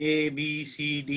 ABCD,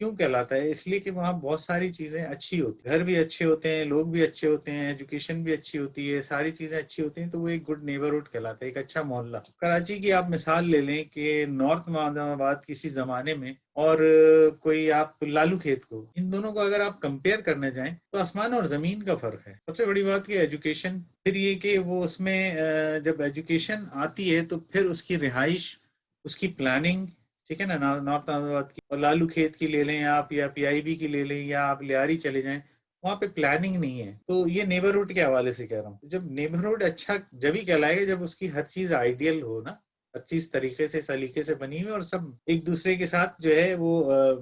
کیوں کہلاتا ہے؟ اس لیے کہ وہاں بہت ساری چیزیں اچھی ہوتی ہیں، گھر بھی اچھے ہوتے ہیں، لوگ بھی اچھے ہوتے ہیں، ایجوکیشن بھی اچھی ہوتی ہے، ساری چیزیں اچھی ہوتی ہیں، تو وہ ایک گڈ نیبرہڈ کہلاتا ہے، ایک اچھا محلہ۔ کراچی کی آپ مثال لے لیں کہ نارتھ معظم آباد کسی زمانے میں اور کوئی آپ لالو کھیت کو، ان دونوں کو اگر آپ کمپیئر کرنے جائیں تو آسمان اور زمین کا فرق ہے۔ سب سے بڑی بات کہ ایجوکیشن، پھر یہ کہ وہ اس میں جب ایجوکیشن آتی ہے تو پھر اس کی رہائش، اس کی پلاننگ، ٹھیک ہے نا، نارتھ آباد کی اور لالو کھیت کی لے لیں آپ، یا پی آئی بی کی لے لیں، یا آپ لیاری چلے جائیں، وہاں پہ پلاننگ نہیں ہے۔ تو یہ نیبرہڈ کے حوالے سے کہہ رہا ہوں، جب نیبرہڈ اچھا جبھی کہلائے گا جب اس کی ہر چیز آئیڈیل ہو نا، ہر چیز طریقے سے سلیقے سے بنی ہوئی اور سب ایک دوسرے کے ساتھ جو ہے وہ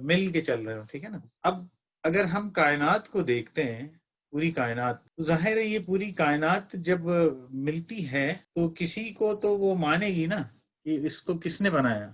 مل کے چل رہے ہو، ٹھیک ہے نا۔ اب اگر ہم کائنات کو دیکھتے ہیں، پوری کائنات، تو ظاہر ہے یہ پوری کائنات جب ملتی ہے تو کسی کو تو وہ مانے گی نا کہ اس کو کس نے بنایا،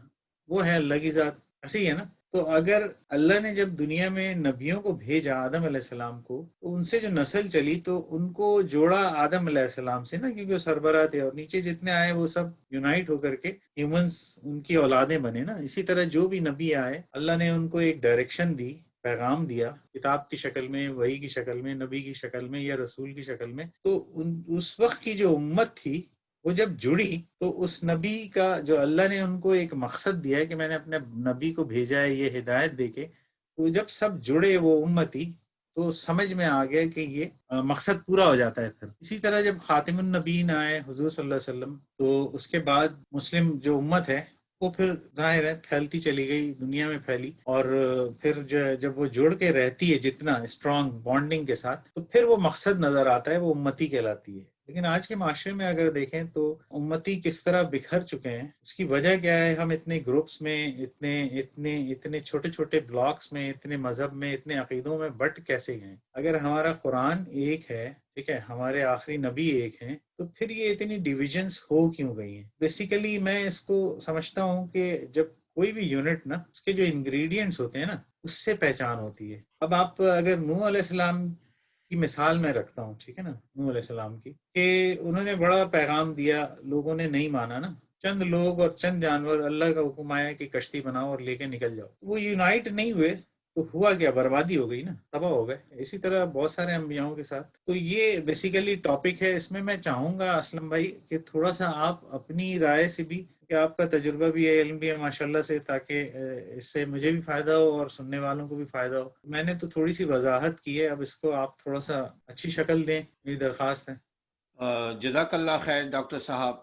وہ ہے اللہ کی ذات، ایسے ہی ہے نا۔ تو اگر اللہ نے جب دنیا میں نبیوں کو بھیجا، آدم علیہ السلام کو، تو ان سے جو نسل چلی تو ان کو جوڑا آدم علیہ السلام سے نا، کیونکہ وہ سربراہ تھے، اور نیچے جتنے آئے وہ سب یونائٹ ہو کر کے ہیومنز، ان کی اولادیں بنے نا۔ اسی طرح جو بھی نبی آئے اللہ نے ان کو ایک ڈائریکشن دی، پیغام دیا، کتاب کی شکل میں، وحی کی شکل میں، نبی کی شکل میں، یا رسول کی شکل میں۔ تو اس وقت کی جو امت تھی وہ جب جڑی تو اس نبی کا جو اللہ نے ان کو ایک مقصد دیا ہے کہ میں نے اپنے نبی کو بھیجا ہے یہ ہدایت دے کے، تو جب سب جڑے وہ امتی تو سمجھ میں آ گیا کہ یہ مقصد پورا ہو جاتا ہے۔ پھر اسی طرح جب خاتم النبیین آئے حضور صلی اللہ علیہ وسلم، تو اس کے بعد مسلم جو امت ہے وہ پھر ظاہر ہے پھیلتی چلی گئی، دنیا میں پھیلی، اور پھر جب وہ جڑ کے رہتی ہے جتنا اسٹرانگ بانڈنگ کے ساتھ، تو پھر وہ مقصد نظر آتا ہے، وہ امتی کہلاتی ہے۔ لیکن آج کے معاشرے میں اگر دیکھیں تو امتی کس طرح بکھر چکے ہیں، اس کی وجہ کیا ہے؟ ہم اتنے گروپس میں، اتنے چھوٹے چھوٹے بلاکس میں، اتنے مذہب میں، اتنے عقیدوں میں بٹ کیسے گئے؟ اگر ہمارا قرآن ایک ہے، ٹھیک ہے، ہمارے آخری نبی ایک ہیں، تو پھر یہ اتنی ڈیویژنز ہو کیوں گئی ہیں؟ بیسیکلی میں اس کو سمجھتا ہوں کہ جب کوئی بھی یونٹ نا، اس کے جو انگریڈینٹس ہوتے ہیں نا، اس سے پہچان ہوتی ہے۔ اب آپ اگر نوح علیہ السلام کی مثال میں رکھتا ہوں، ٹھیک ہے نا، نوح علیہ السلام کی، کہ انہوں نے بڑا پیغام دیا، لوگوں نے نہیں مانا نا، چند لوگ اور چند جانور، اللہ کا حکم آیا کہ کشتی بناؤ اور لے کے نکل جاؤ، وہ یونائٹ نہیں ہوئے تو ہوا کیا؟ بربادی ہو گئی نا، تباہ ہو گئے۔ اسی طرح بہت سارے انبیاؤں کے ساتھ۔ تو یہ بیسیکلی ٹاپک ہے، اس میں میں چاہوں گا اسلم بھائی کہ تھوڑا سا آپ اپنی رائے سے بھی، کہ آپ کا تجربہ بھی ہے، علم بھی ہے ماشاءاللہ سے، تاکہ اس سے مجھے بھی فائدہ ہو اور سننے والوں کو بھی فائدہ ہو۔ میں نے تو تھوڑی سی وضاحت کی ہے، اب اس کو آپ تھوڑا سا اچھی شکل دیں، میری درخواست ہے۔ جزاک اللہ خیر ڈاکٹر صاحب۔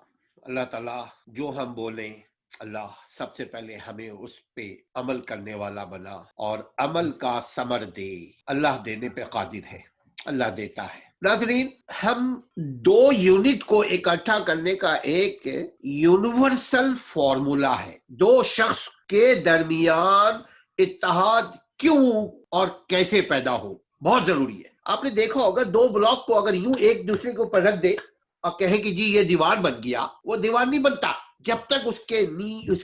اللہ تعالیٰ جو ہم بولیں، اللہ سب سے پہلے ہمیں اس پہ عمل کرنے والا بنا اور عمل کا ثمر دے۔ اللہ دینے پہ قادر ہے، اللہ دیتا ہے۔ ناظرین، ہم دو یونٹ کو اکٹھا کرنے کا ایک یونیورسل فارمولا ہے۔ دو شخص کے درمیان اتحاد کیوں اور کیسے پیدا ہو، بہت ضروری ہے۔ آپ نے دیکھا ہوگا دو بلاک کو اگر یوں ایک دوسرے کے اوپر رکھ دے اور کہیں کہ جی یہ دیوار بن گیا، وہ دیوار نہیں بنتا جب تک اس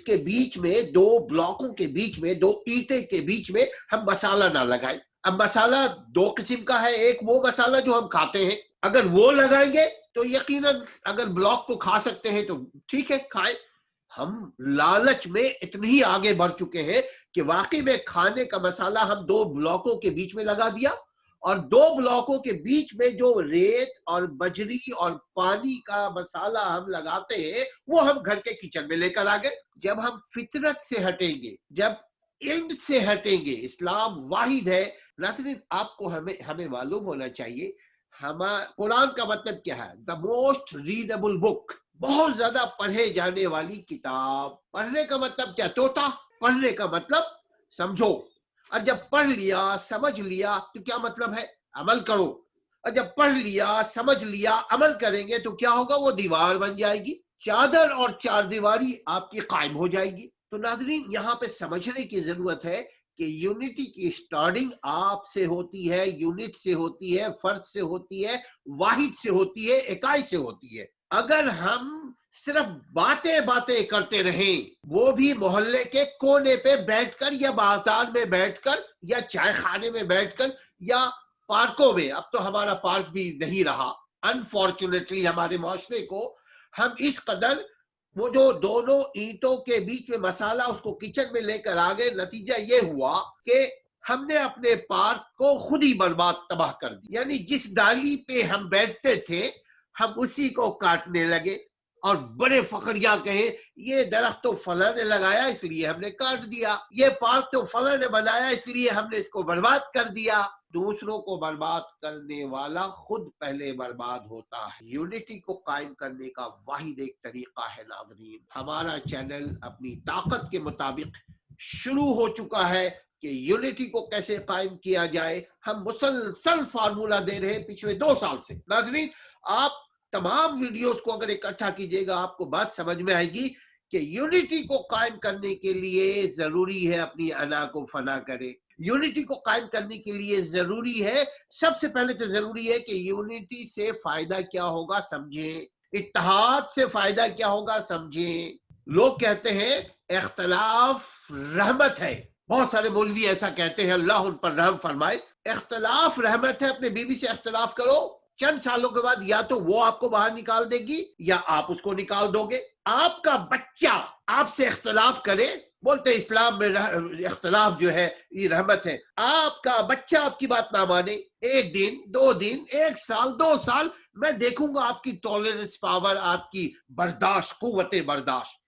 کے بیچ میں، دو بلاکوں کے بیچ میں، دو اینٹیں کے بیچ میں ہم مسالہ نہ لگائیں۔ اب مسالہ دو قسم کا ہے، ایک وہ مسالہ جو ہم کھاتے ہیں، اگر وہ لگائیں گے تو یقیناً اگر بلاک کو کھا سکتے ہیں تو ٹھیک ہے کھائیں۔ ہم لالچ میں اتنے ہی آگے بڑھ چکے ہیں کہ واقعی میں کھانے کا مسالہ ہم دو بلاکوں کے بیچ میں لگا دیا، اور دو بلاکوں کے بیچ میں جو ریت اور بجری اور پانی کا مسالہ ہم لگاتے ہیں وہ ہم گھر کے کچن میں لے کر آگے۔ جب ہم فطرت سے ہٹیں گے، جب علم سے ہٹیں گے، اسلام واحد ہے۔ ناظرین، آپ کو ہمیں معلوم ہونا چاہیے قرآن کا مطلب کیا ہے؟ دا موسٹ ریڈیبل بک، بہت زیادہ پڑھے جانے والی کتاب۔ پڑھنے کا مطلب کیا؟ طوطا۔ پڑھنے کا مطلب سمجھو، اور جب پڑھ لیا سمجھ لیا تو کیا مطلب ہے؟ عمل کرو۔ اور جب پڑھ لیا سمجھ لیا عمل کریں گے تو کیا ہوگا؟ وہ دیوار بن جائے گی، چادر اور چار دیواری آپ کی قائم ہو جائے گی۔ تو ناظرین، یہاں پہ سمجھنے کی ضرورت ہے کہ یونٹی کی سٹارٹنگ آپ سے ہوتی ہے، یونٹ سے ہوتی ہے، فرد سے ہوتی ہے، واحد سے ہوتی ہے، اکائی سے ہوتی ہے۔ اگر ہم صرف باتیں کرتے رہیں، وہ بھی محلے کے کونے پہ بیٹھ کر یا بازار میں بیٹھ کر یا چائے خانے میں بیٹھ کر یا پارکوں میں، اب تو ہمارا پارک بھی نہیں رہا انفارچونیٹلی ہمارے معاشرے کو، ہم اس قدر وہ جو دونوں اینٹوں کے بیچ میں مسالہ اس کو کچن میں لے کر آگے، نتیجہ یہ ہوا کہ ہم نے اپنے پارک کو خود ہی برباد تباہ کر دیا. یعنی جس ڈالی پہ ہم بیٹھتے تھے ہم اسی کو کاٹنے لگے اور بڑے فخریہ کہیں یہ درخت تو فلاں نے لگایا اس لیے ہم نے کاٹ دیا, یہ پارک تو فلاں نے بنایا اس لیے ہم نے اس کو برباد کر دیا. دوسروں کو برباد کرنے والا خود پہلے برباد ہوتا ہے. یونٹی کو قائم کرنے کا واحد ایک طریقہ ہے ناظرین, ہمارا چینل اپنی طاقت کے مطابق شروع ہو چکا ہے کہ یونٹی کو کیسے قائم کیا جائے. ہم مسلسل فارمولا دے رہے ہیں پچھلے 2 سال سے. ناظرین آپ تمام ویڈیوز کو اگر اکٹھا کیجئے گا آپ کو بات سمجھ میں آئے گی کہ یونٹی کو قائم کرنے کے لیے ضروری ہے اپنی انا کو فنا کرے. یونٹی کو قائم کرنے کے لیے ضروری ہے, سب سے پہلے تو ضروری ہے کہ یونٹی سے فائدہ کیا ہوگا سمجھیں, اتحاد سے فائدہ کیا ہوگا سمجھیں. لوگ کہتے ہیں اختلاف رحمت ہے, بہت سارے مولوی ایسا کہتے ہیں, اللہ ان پر رحم فرمائے. اختلاف رحمت ہے, اپنے بیوی سے اختلاف کرو, چند سالوں کے بعد یا تو وہ آپ کو باہر نکال دے گی یا آپ اس کو نکال دو گے. آپ کا بچہ آپ سے اختلاف کرے, بولتے اسلام میں اختلاف جو ہے یہ رحمت ہے. آپ کا بچہ آپ کی بات نہ مانے, 1 دن 2 دن 1 سال 2 سال میں دیکھوں گا آپ کی ٹالرنس پاور, آپ کی برداشت, قوت برداشت.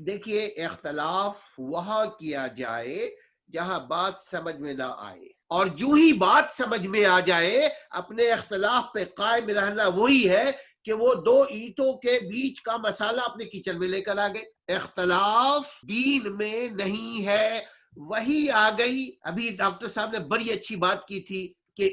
دیکھیے اختلاف وہاں کیا جائے جہاں بات سمجھ میں نہ آئے, اور جو ہی بات سمجھ میں آ جائے اپنے اختلاف پہ قائم رہنا وہی ہے کہ وہ 2 اینٹوں کے بیچ کا مسئلہ اپنے کچن میں لے کر آ گئے. اختلاف دین میں نہیں ہے, وہی آ گئی. ابھی ڈاکٹر صاحب نے بڑی اچھی بات کی تھی کہ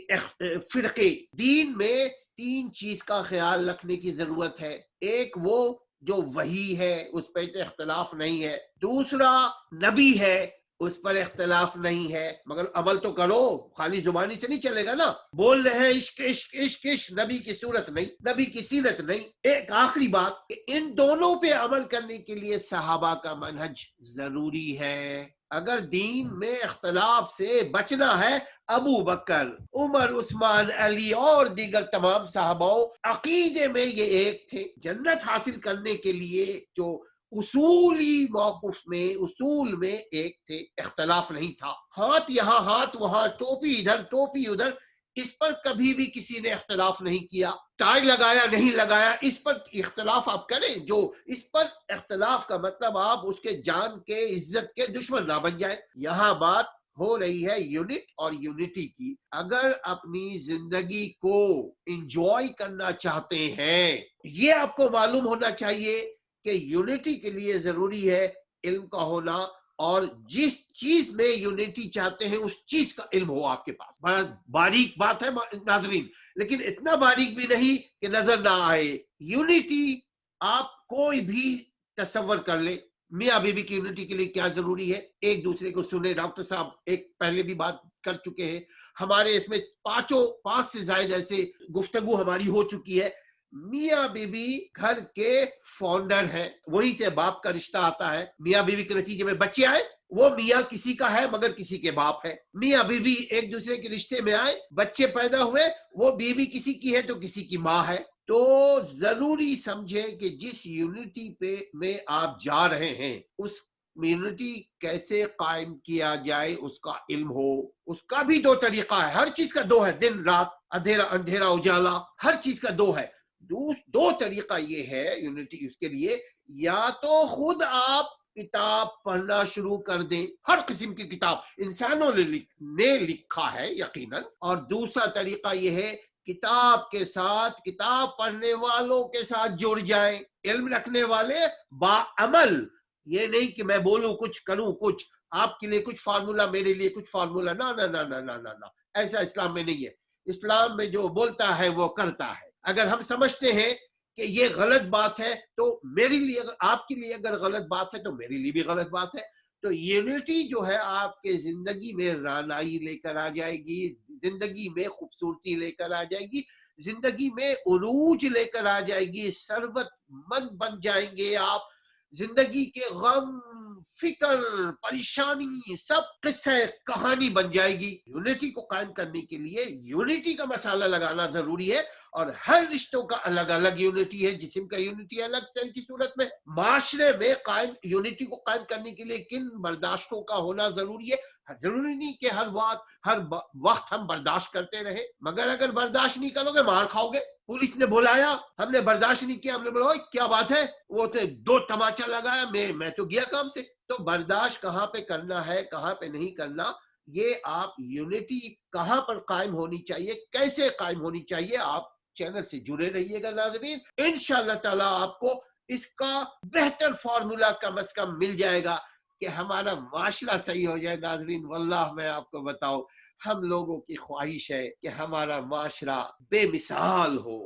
فرقے, دین میں 3 چیز کا خیال رکھنے کی ضرورت ہے. ایک وہ جو وحی ہے اس پہ اختلاف نہیں ہے, دوسرا نبی ہے اس پر اختلاف نہیں ہے, مگر عمل تو کرو, خالی زبانی سے نہیں چلے گا نا. بول رہے ہیں عشق عشق عشق عشق, نبی کی صورت نہیں, نبی کی سیرت نہیں. ایک آخری بات کہ ان دونوں پہ عمل کرنے کے لیے صحابہ کا منہج ضروری ہے. اگر دین میں اختلاف سے بچنا ہے, ابو بکر, عمر, عثمان, علی اور دیگر تمام صحابہ عقیدے میں یہ ایک تھے. جنت حاصل کرنے کے لیے جو اصولی موقف میں, اصول میں ایک تھے, اختلاف نہیں تھا. ہاتھ یہاں ہاتھ وہاں, ٹوپی ادھر ٹوپی ادھر, اس پر کبھی بھی کسی نے اختلاف نہیں کیا. ٹائی لگایا نہیں لگایا اس پر اختلاف آپ کریں, جو اس پر اختلاف کا مطلب آپ اس کے جان کے عزت کے دشمن نہ بن جائیں. یہاں بات ہو رہی ہے یونٹ اور یونٹی کی. اگر اپنی زندگی کو انجوائے کرنا چاہتے ہیں, یہ آپ کو معلوم ہونا چاہیے کہ یونٹی کے لیے ضروری ہے علم کا ہونا, اور جس چیز میں یونٹی چاہتے ہیں اس چیز کا علم ہو آپ کے پاس. بڑا باریک بات ہے ناظرین, لیکن اتنا باریک بھی نہیں کہ نظر نہ آئے. یونٹی آپ کوئی بھی تصور کر لیں, میاں بیوی کی یونٹی کے لیے کیا ضروری ہے, ایک دوسرے کو سنیں. ڈاکٹر صاحب ایک پہلے بھی بات کر چکے ہیں, ہمارے اس میں 5 سے زائد ایسے گفتگو ہماری ہو چکی ہے. میاں بیوی گھر کے فاؤنڈر ہیں, وہی سے باپ کا رشتہ آتا ہے. میاں بیوی کے نتیجے میں بچے آئے, وہ میاں کسی کا ہے مگر کسی کے باپ ہے. میاں بیوی ایک دوسرے کے رشتے میں آئے, بچے پیدا ہوئے, وہ بیوی کسی کی ہے تو کسی کی ماں ہے. تو ضروری سمجھیں کہ جس یونٹی پہ میں آپ جا رہے ہیں اس یونٹی کیسے قائم کیا جائے اس کا علم ہو. اس کا بھی 2 طریقہ ہے, ہر چیز کا 2 ہے, دن رات, اندھیرا اندھیرا اجالا, ہر چیز کا 2 ہے. 2 طریقہ یہ ہے یونٹی اس کے لیے, یا تو خود آپ کتاب پڑھنا شروع کر دیں, ہر قسم کی کتاب انسانوں نے لکھا ہے یقیناً, اور دوسرا طریقہ یہ ہے کتاب کے ساتھ, کتاب پڑھنے والوں کے ساتھ جڑ جائیں. علم رکھنے والے باعمل, یہ نہیں کہ میں بولوں کچھ کروں کچھ, آپ کے لیے کچھ فارمولا میرے لیے کچھ فارمولا, نہ نہ نہ نہ نہ نہ, ایسا اسلام میں نہیں ہے. اسلام میں جو بولتا ہے وہ کرتا ہے. اگر ہم سمجھتے ہیں کہ یہ غلط بات ہے تو میرے لیے, آپ کے لیے اگر غلط بات ہے تو میرے لیے بھی غلط بات ہے. تو یونٹی جو ہے آپ کے زندگی میں رانائی لے کر آ جائے گی, زندگی میں خوبصورتی لے کر آ جائے گی, زندگی میں عروج لے کر آ جائے گی, ثروت مند بن جائیں گے آپ. زندگی کے غم, فکر, پریشانی سب قصہ کہانی بن جائے گی. یونٹی کو قائم کرنے کے لیے یونٹی کا مسئلہ لگانا ضروری ہے, اور ہر رشتوں کا الگ الگ یونٹی ہے. جسم کا یونٹی الگ, سیل کی صورت میں. معاشرے میں یونٹی کو قائم کرنے کے لیے کن برداشتوں کا ہونا ضروری ہے, ضروری نہیں کہ ہر وقت ہم برداشت کرتے رہے، مگر اگر برداشت نہیں کرو گے مار کھاؤ گے۔ پولیس نے بلایا، ہم نے برداشت نہیں کیا، ہم نے بولا کیا بات ہے، وہ تو 2 تماچا لگایا، میں تو گیا کام سے۔ تو برداشت کہاں پہ کرنا ہے، کہاں پہ نہیں کرنا، یہ آپ یونٹی کہاں پر قائم ہونی چاہیے، کیسے قائم ہونی چاہیے، آپ چینل سے جڑے رہیے گا ناظرین، انشاءاللہ تعالی آپ کو اس کا بہتر فارمولا کم از کم مل جائے گا کہ ہمارا معاشرہ صحیح ہو جائے۔ ناظرین واللہ میں آپ کو بتاؤں، ہم لوگوں کی خواہش ہے کہ ہمارا معاشرہ بے مثال ہو،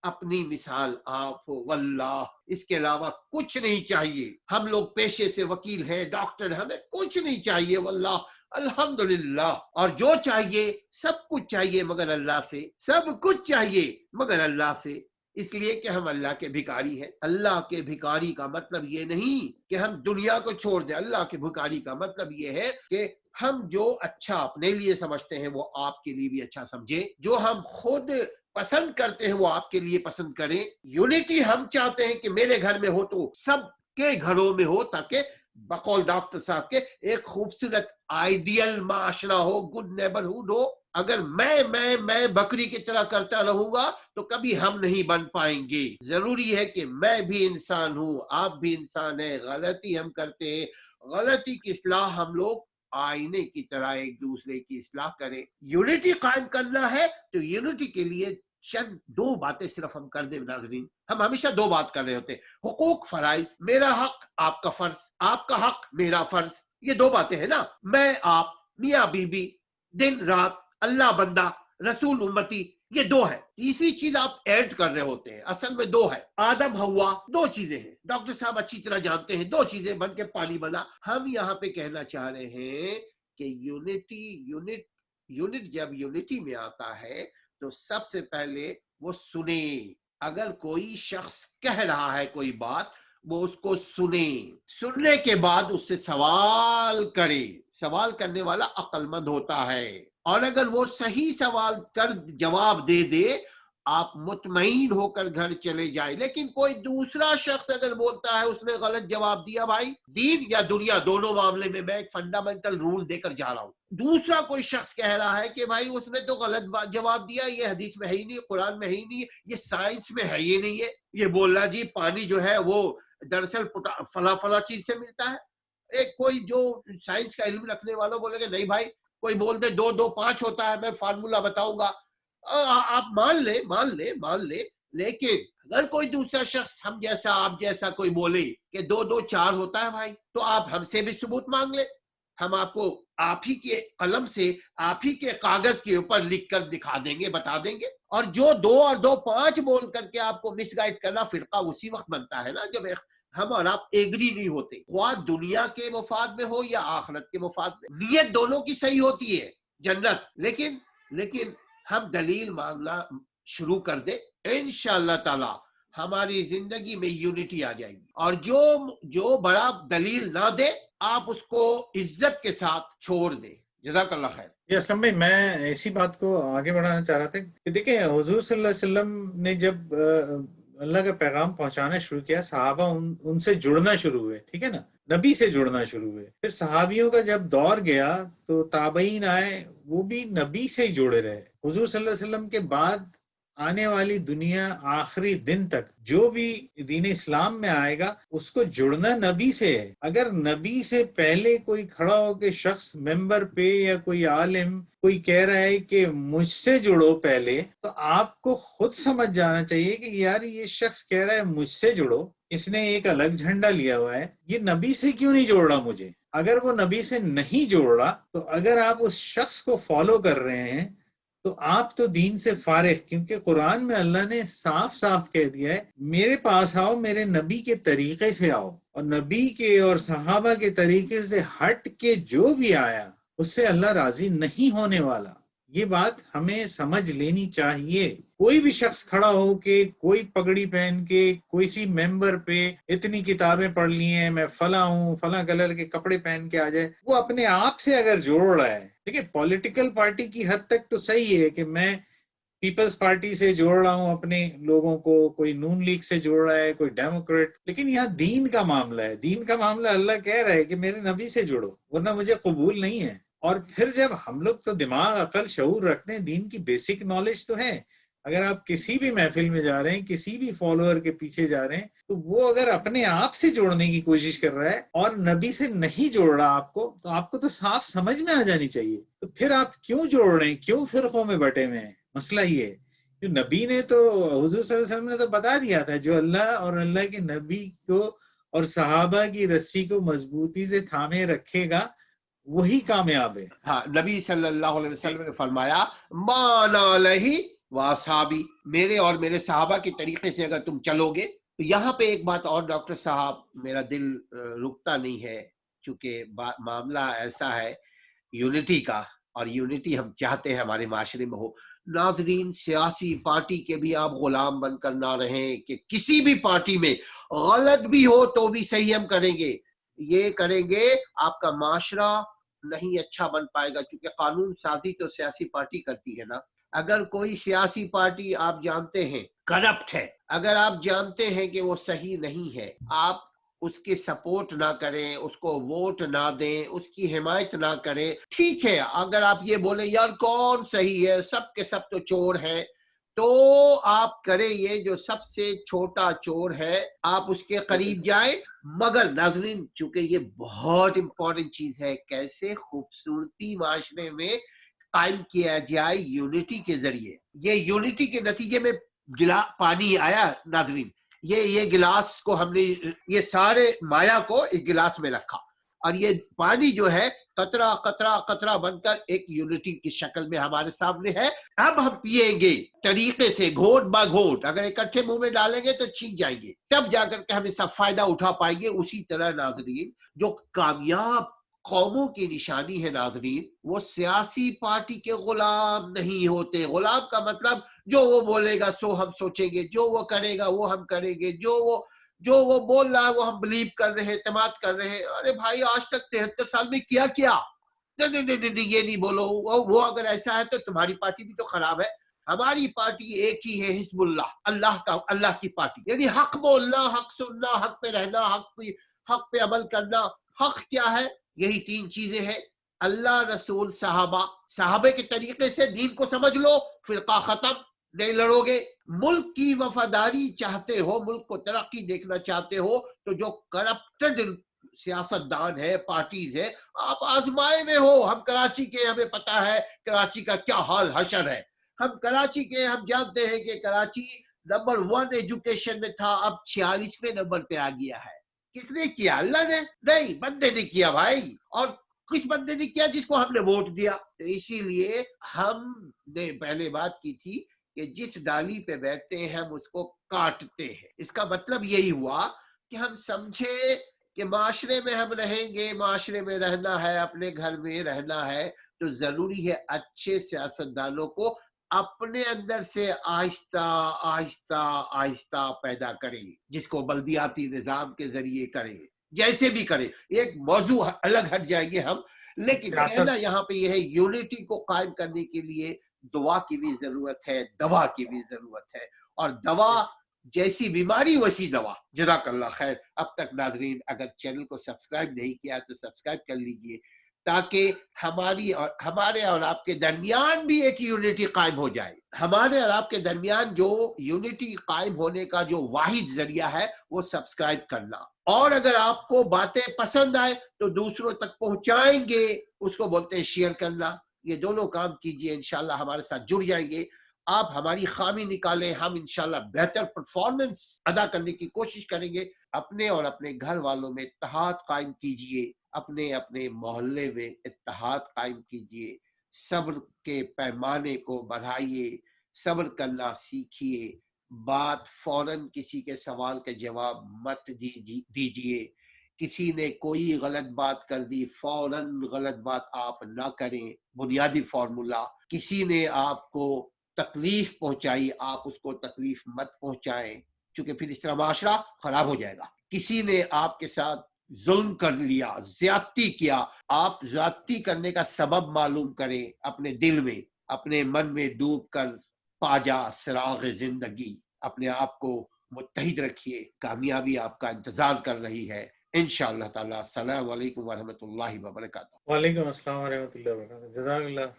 اپنی مثال آپ ہو، واللہ اس کے علاوہ کچھ نہیں چاہیے۔ ہم لوگ پیشے سے وکیل ہیں، ڈاکٹر، ہمیں کچھ نہیں چاہیے واللہ، الحمدللہ۔ اور جو چاہیے سب کچھ چاہیے مگر اللہ سے، سب کچھ چاہیے مگر اللہ سے، اس لیے کہ ہم اللہ کے بھکاری ہیں۔ اللہ کے بھکاری کا مطلب یہ نہیں کہ ہم دنیا کو چھوڑ دیں، اللہ کے بھکاری کا مطلب یہ ہے کہ ہم جو اچھا اپنے لیے سمجھتے ہیں وہ آپ کے لیے بھی اچھا سمجھیں، جو ہم خود پسند کرتے ہیں وہ آپ کے لیے پسند کریں۔ یونٹی ہم چاہتے ہیں کہ میرے گھر میں ہو تو سب کے گھروں میں ہو، تاکہ بقول ڈاکٹر صاحب کے ایک خوبصورت آئیڈیل معاشرہ ہو، گڈ نیبرہڈ ہو۔ اگر میں بکری کی طرح کرتا رہوں گا تو کبھی ہم نہیں بن پائیں گے۔ ضروری ہے کہ میں بھی انسان ہوں، آپ بھی انسان ہیں، غلطی ہم کرتے ہیں، غلطی کی اصلاح ہم لوگ آئینے کی طرح ایک دوسرے کی اصلاح کریں۔ یونٹی قائم کرنا ہے تو یونٹی کے لیے چند 2 باتیں صرف ہم کر دیں ناظرین۔ ہم ہمیشہ 2 بات کر رہے ہوتے ہیں، حقوق فرائض، میرا حق آپ کا فرض، آپ کا حق میرا فرض، یہ 2 باتیں ہیں نا، میں آپ، میاں بیوی، دن رات، اللہ بندہ، رسول امتی، یہ 2 ہے۔ تیسری چیز آپ ایڈ کر رہے ہوتے ہیں، اصل میں 2 ہے، آدم حوا، 2 چیزیں ہیں، ڈاکٹر صاحب اچھی طرح جانتے ہیں، 2 چیزیں بن کے پانی بنا۔ ہم یہاں پہ کہنا چاہ رہے ہیں کہ یونٹ جب یونٹی میں آتا ہے تو سب سے پہلے وہ سنے، اگر کوئی شخص کہہ رہا ہے کوئی بات، وہ اس کو سننے کے بعد اس سے سوال کرے، سوال کرنے والا عقل مند ہوتا ہے، اور اگر وہ صحیح سوال کر جواب دے آپ مطمئن ہو کر گھر چلے جائیں۔ لیکن کوئی دوسرا شخص اگر بولتا ہے اس نے غلط جواب دیا، بھائی دین یا دنیا دونوں معاملے میں میں ایک فنڈامنٹل رول دے کر جا رہا ہوں، دوسرا کوئی شخص کہہ رہا ہے کہ بھائی اس نے تو غلط جواب دیا، یہ حدیث میں ہے ہی نہیں، قرآن میں ہے ہی نہیں، یہ سائنس میں ہے ہی نہیں ہے، یہ بول رہا جی پانی جو ہے وہ دراصل فلاں چیز سے ملتا ہے۔ ایک کوئی جو سائنس کا علم رکھنے والا بولے گا نہیں بھائی، کوئی بول دے 2 2 5 ہوتا ہے، میں فارمولا بتاؤں گا، آپ مان لے، لیکن اگر کوئی دوسرا شخص ہم جیسا آپ جیسا کوئی بولے کہ 2 2 4 ہوتا ہے بھائی، تو آپ ہم سے بھی ثبوت مانگ لیں، ہم آپ کو آپ ہی کے قلم سے، آپ ہی کے کاغذ کے اوپر لکھ کر دکھا دیں گے، بتا دیں گے۔ اور جو 2 اور 2 5 بول کر کے آپ کو مس گائڈ کرنا، فرقہ اسی وقت بنتا ہے نا جب ہم اور آپ ایگری نہیں ہوتے، خواہ دنیا کے مفاد میں ہو یا آخرت کے مفاد میں، نیت دونوں کی صحیح ہوتی ہے، جنت، لیکن ہم دلیل مانگنا شروع کر دے، انشاءاللہ تعالی ہماری زندگی میں یونٹی آ جائے گی۔ اور جو بڑا دلیل نہ دے آپ اس کو عزت کے ساتھ چھوڑ دیں۔ جزاک اللہ خیر۔ جی اسلم بھائی، میں اسی بات کو آگے بڑھانا چاہ رہا تھا کہ دیکھیں حضور صلی اللہ علیہ وسلم نے جب اللہ کا پیغام پہنچانا شروع کیا، صحابہ ان سے جڑنا شروع ہوئے، ٹھیک ہے نا، نبی سے جڑنا شروع ہوئے۔ پھر صحابیوں کا جب دور گیا تو تابعین آئے، وہ بھی نبی سے ہی جڑے رہے۔ حضور صلی اللہ علیہ وسلم کے بعد آنے والی دنیا آخری دن تک جو بھی دین اسلام میں آئے گا اس کو جڑنا نبی سے ہے۔ اگر نبی سے پہلے کوئی کھڑا ہو کے شخص ممبر پہ یا کوئی عالم کوئی کہہ رہا ہے کہ مجھ سے جڑو پہلے، تو آپ کو خود سمجھ جانا چاہیے کہ یار یہ شخص کہہ رہا ہے مجھ سے جڑو، اس نے ایک الگ جھنڈا لیا ہوا ہے، یہ نبی سے کیوں نہیں جوڑ رہا مجھے؟ اگر وہ نبی سے نہیں جوڑ رہا تو اگر آپ اس شخص کو فالو کر رہے ہیں تو آپ تو دین سے فارغ، کیونکہ قرآن میں اللہ نے صاف صاف کہہ دیا ہے میرے پاس آؤ، میرے نبی کے طریقے سے آؤ، اور نبی کے اور صحابہ کے طریقے سے ہٹ کے جو بھی آیا اس سے اللہ راضی نہیں ہونے والا۔ یہ بات ہمیں سمجھ لینی چاہیے۔ کوئی بھی شخص کھڑا ہو کے کوئی پگڑی پہن کے کوئی سی ممبر پہ اتنی کتابیں پڑھ لی ہیں، میں فلاں ہوں، فلاں کلر کے کپڑے پہن کے آ جائے، وہ اپنے آپ سے اگر جوڑ رہا ہے، دیکھیں پولیٹیکل پارٹی کی حد تک تو صحیح ہے کہ میں پیپلز پارٹی سے جوڑ رہا ہوں اپنے لوگوں کو، کوئی نون لیگ سے جوڑ رہا ہے، کوئی ڈیموکریٹ، لیکن یہاں دین کا معاملہ ہے، دین کا معاملہ اللہ کہہ رہا ہے کہ میرے نبی سے جڑو ورنہ مجھے قبول نہیں ہے۔ اور پھر جب ہم لوگ تو دماغ، عقل، شعور رکھتے ہیں، دین کی بیسک نالج تو ہے. اگر آپ کسی بھی محفل میں جا رہے ہیں، کسی بھی فالوور کے پیچھے جا رہے ہیں، تو وہ اگر اپنے آپ سے جوڑنے کی کوشش کر رہا ہے اور نبی سے نہیں جوڑ رہا آپ کو، تو آپ کو تو صاف سمجھ میں آ جانی چاہیے. تو پھر آپ کیوں جوڑ رہے ہیں، کیوں فرقوں میں بٹے ہوئے ہیں؟ مسئلہ یہ ہے. جو نبی نے تو، حضور صلی اللہ علیہ وسلم نے تو بتا دیا تھا، جو اللہ اور اللہ کے نبی کو اور صحابہ کی رسی کو مضبوطی سے تھامے رکھے گا وہی کامیاب ہے. ہاں، نبی صلی اللہ علیہ وسلم نے فرمایا مان علیہ واصحابی، میرے اور میرے صحابہ کے طریقے سے اگر تم چلو گے. تو یہاں پہ ایک بات اور ڈاکٹر صاحب، میرا دل رکتا نہیں ہے، چونکہ معاملہ ایسا ہے یونٹی کا، اور یونٹی ہم چاہتے ہیں ہمارے معاشرے میں ہو. ناظرین، سیاسی پارٹی کے بھی آپ غلام بن کر نہ رہیں کہ کسی بھی پارٹی میں غلط بھی ہو تو بھی صحیح ہم کریں گے. یہ کریں گے آپ کا معاشرہ نہیں اچھا بن پائے گا، کیونکہ قانون سازی تو سیاسی پارٹی کرتی ہے نا. اگر کوئی سیاسی پارٹی آپ جانتے ہیں کرپٹ ہے، اگر آپ جانتے ہیں کہ وہ صحیح نہیں ہے، آپ اس کی سپورٹ نہ کریں، اس کو ووٹ نہ دیں، اس کی حمایت نہ کریں. ٹھیک ہے، اگر آپ یہ بولیں یار کون صحیح ہے، سب کے سب تو چور ہیں، تو آپ کریں یہ جو سب سے چھوٹا چور ہے، آپ اس کے قریب جائیں. مگر ناظرین، چونکہ یہ بہت امپورٹنٹ چیز ہے، کیسے خوبصورتی معاشرے میں قائم کیا جائے یونٹی کے ذریعے. یہ یونٹی کے نتیجے میں پانی آیا. ناظرین، یہ گلاس کو ہم نے، یہ سارے مایا کو اس گلاس میں رکھا، اور یہ پانی جو ہے قطرہ قطرہ قطرہ بن کر ایک یونٹی کی شکل میں ہمارے سامنے ہے. اب ہم پیئیں گے طریقے سے، گھونٹ با گھونٹ. اگر اکٹھے منہ میں ڈالیں گے تو چھینک جائیں گے، تب جا کر کے ہم اس کا فائدہ اٹھا پائیں گے. اسی طرح ناظرین، جو کامیاب قوموں کی نشانی ہے ناظرین، وہ سیاسی پارٹی کے غلام نہیں ہوتے. غلام کا مطلب جو وہ بولے گا سو ہم سوچیں گے، جو وہ کرے گا وہ ہم کریں گے، جو وہ بول رہا ہے وہ ہم بلیو کر رہے ہیں، اعتماد کر رہے ہیں. ارے بھائی، آج تک 73 سال میں کیا نہیں، یہ نہیں بولو. وہ اگر ایسا ہے تو تمہاری پارٹی بھی تو خراب ہے. ہماری پارٹی ایک ہی ہے، حزب اللہ، اللہ کی پارٹی. یعنی حق بولنا، حق سننا، حق پہ رہنا، حق پہ عمل کرنا. حق کیا ہے؟ یہی 3 چیزیں ہیں: اللہ، رسول، صحابہ کے طریقے سے دین کو سمجھ لو، فرقہ ختم، نہیں لڑو گے. ملک کی وفاداری چاہتے ہو، ملک کو ترقی دیکھنا چاہتے ہو، تو جو کرپٹڈ سیاست دان ہے، پارٹیز ہے، آپ آزمائے میں ہو. ہم کراچی کے، ہمیں پتا ہے کراچی کا کیا حال حشر ہے. ہم کراچی کے، ہم جانتے ہیں کہ کراچی نمبر 1 ایجوکیشن میں تھا، اب 46ویں نمبر پہ آ گیا ہے. کس نے کیا؟ اللہ نے نہیں، بندے نے کیا بھائی. اور کس بندے نے کیا؟ جس کو ہم نے ووٹ دیا. تو اسی لیے ہم نے پہلے بات کی تھی کہ جس ڈالی پہ بیٹھتے ہیں ہم اس کو کاٹتے ہیں. اس کا مطلب یہی ہوا کہ ہم سمجھے کہ معاشرے میں ہم رہیں گے، معاشرے میں رہنا ہے، اپنے گھر میں رہنا ہے، تو ضروری ہے اچھے سیاستدانوں کو اپنے اندر سے آہستہ آہستہ آہستہ پیدا کریں، جس کو بلدیاتی نظام کے ذریعے کریں، جیسے بھی کریں. ایک موضوع الگ ہٹ جائیں گے ہم، لیکن کہنا یہاں پہ یہ ہے یونٹی کو قائم کرنے کے لیے دعا کی بھی ضرورت ہے، دوا کی بھی ضرورت ہے. اور دوا جیسی بیماری ویسی دوا. جزاک اللہ خیر. اب تک ناظرین اگر چینل کو سبسکرائب نہیں کیا تو سبسکرائب کر لیجئے، تاکہ ہمارے اور آپ کے درمیان بھی ایک یونٹی قائم ہو جائے. ہمارے اور آپ کے درمیان جو یونٹی قائم ہونے کا جو واحد ذریعہ ہے وہ سبسکرائب کرنا. اور اگر آپ کو باتیں پسند آئے تو دوسروں تک پہنچائیں گے، اس کو بولتے ہیں شیئر کرنا. یہ دونوں کام کیجئے، انشاءاللہ ہمارے ساتھ جڑ جائیں گے. آپ ہماری خامی نکالیں، ہم انشاءاللہ بہتر پرفارمنس ادا کرنے کی کوشش کریں گے. اپنے اور اپنے گھر والوں میں اتحاد قائم کیجئے، اپنے محلے میں اتحاد قائم کیجئے. صبر کے پیمانے کو بڑھائیے، صبر کرنا سیکھیے. بات فوراً کسی کے سوال کے جواب مت دیجئے. کسی نے کوئی غلط بات کر دی، فوراً غلط بات آپ نہ کریں. بنیادی فارمولا: کسی نے آپ کو تکلیف پہنچائی، آپ اس کو تکلیف مت پہنچائیں، چونکہ پھر اس طرح معاشرہ خراب ہو جائے گا. کسی نے آپ کے ساتھ ظلم کر لیا، زیادتی کیا، آپ زیادتی کرنے کا سبب معلوم کریں. اپنے دل میں، اپنے من میں ڈوب کر پا جا سراغ زندگی. اپنے آپ کو متحد رکھیے، کامیابی آپ کا انتظار کر رہی ہے. انشاءاللہ تعالی. السلام علیکم ورحمۃ اللہ وبرکاتہ. وعلیکم السلام ورحمۃ اللہ وبرکاتہ. جزاک اللہ.